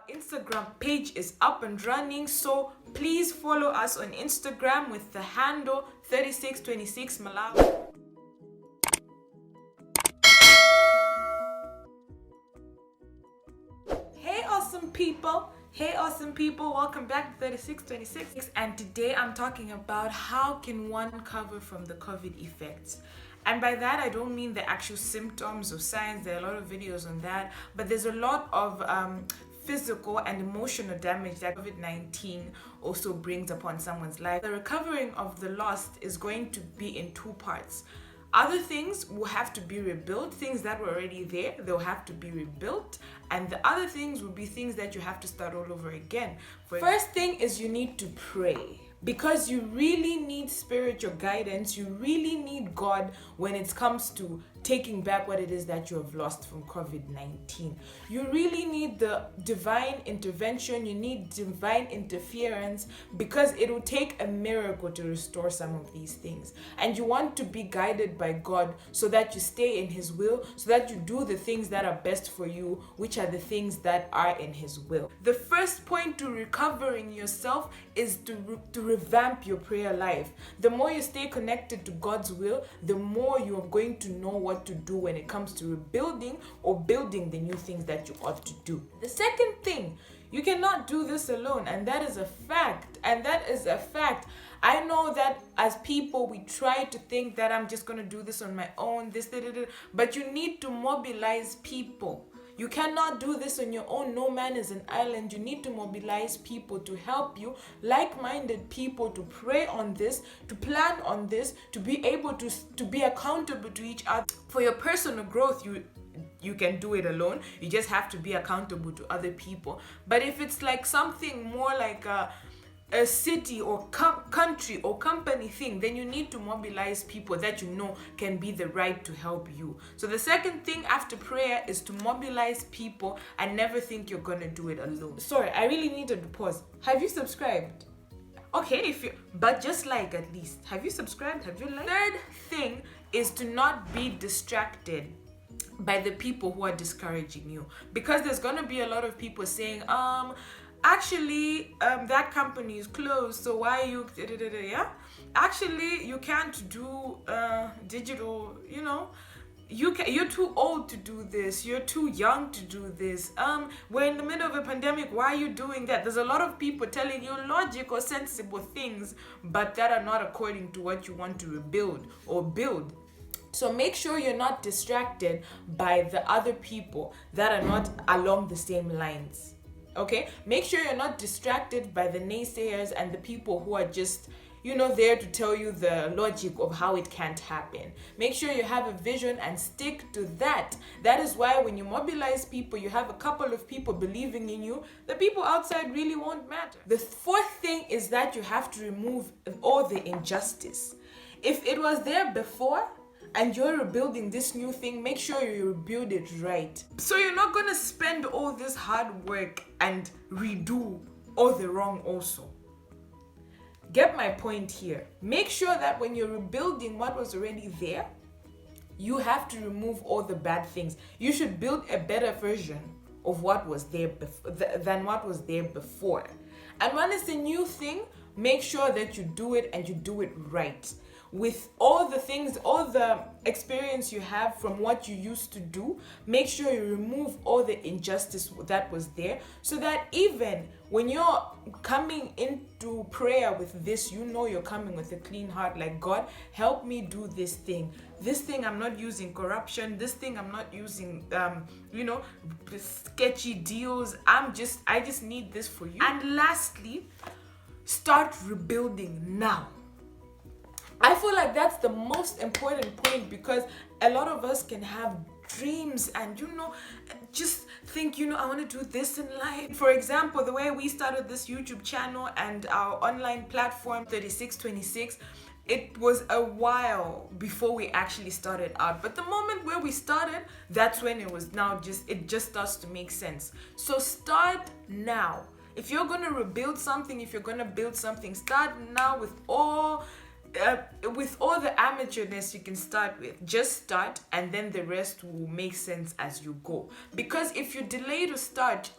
Instagram page is up and running, so please follow us on Instagram with the handle 3626 Malawi. Hey awesome people, welcome back to 3626, and today I'm talking about how can one recover from the COVID effects. And by that I don't mean the actual symptoms or signs. There are a lot of videos on that, but there's a lot of physical and emotional damage that COVID-19 also brings upon someone's life. The recovering of the lost is going to be in two parts. Other things will have to be rebuilt. Things that were already there, they'll have to be rebuilt. And the other things will be things that you have to start all over again. First thing is you need to pray. Because you really need spiritual guidance. You really need God when it comes to taking back what it is that you have lost from COVID-19. You really need the divine intervention. You need divine interference, because it will take a miracle to restore some of these things. And you want to be guided by God so that you stay in His will, so that you do the things that are best for you, which are the things that are in His will. The first point to recovering yourself is to revamp your prayer life. The more you stay connected to God's will, the more you are going to know what to do when it comes to rebuilding or building the new things that you ought to do. The second thing, you cannot do this alone, and that is a fact. I know that as people, we try to think that I'm just going to do this on my own, but you need to mobilize people. You cannot do this on your own. No man is an island. You need to mobilize people to help you, like-minded people, to pray on this, to plan on this, to be able to be accountable to each other. For your personal growth, you can do it alone. You just have to be accountable to other people. But if it's like something more like a city or country or company thing, then you need to mobilize people that you know can be the right to help you. So the second thing after prayer is to mobilize people and never think you're gonna do it alone. Sorry, I really needed to pause. Have you subscribed? Okay, but just like, at least, have you subscribed? Have you liked? Third thing is to not be distracted by the people who are discouraging you, because there's gonna be a lot of people saying, actually, that company is closed, so why are you, yeah? Actually, you can't do digital, you're too old to do this, you're too young to do this, we're in the middle of a pandemic, why are you doing that? There's a lot of people telling you logical, sensible things, but that are not according to what you want to rebuild or build. So make sure you're not distracted by the other people that are not along the same lines. Okay, make sure you're not distracted by the naysayers and the people who are just, there to tell you the logic of how it can't happen. Make sure you have a vision and stick to that. That is why when you mobilize people, you have a couple of people believing in you, the people outside really won't matter. The fourth thing is that you have to remove all the injustice. If it was there before, and you're rebuilding this new thing, make sure you rebuild it right. So you're not gonna spend all this hard work and redo all the wrong also. Get my point here. Make sure that when you're rebuilding what was already there, you have to remove all the bad things. You should build a better version of what was there than what was there before. And when it's a new thing, make sure that you do it and you do it right. With all the things, all the experience you have from what you used to do, make sure you remove all the injustice that was there, so that even when you're coming into prayer with this, you're coming with a clean heart, like, God, help me do this thing. This thing I'm not using corruption. This thing I'm not using, sketchy deals. I just need this for you. And lastly, start rebuilding now. I feel like that's the most important point, because a lot of us can have dreams and just think, I want to do this in life. For example, the way we started this YouTube channel and our online platform 3626, it was a while before we actually started out, but the moment where we started, that's when it just starts to make sense. So start now. If you're going to rebuild something, if you're going to build something, start now with all the amateurness you can start with. Just start, and then the rest will make sense as you go. Because if you delay to start,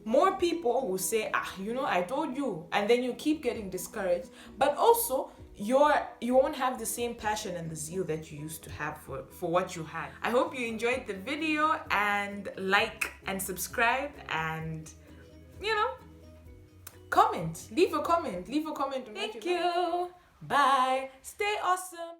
more people will say, I told you, and then you keep getting discouraged. But also, you won't have the same passion and the zeal that you used to have for what you had. I hope you enjoyed the video, and like and subscribe, and comment. Leave a comment. Thank you. Bye. Stay awesome.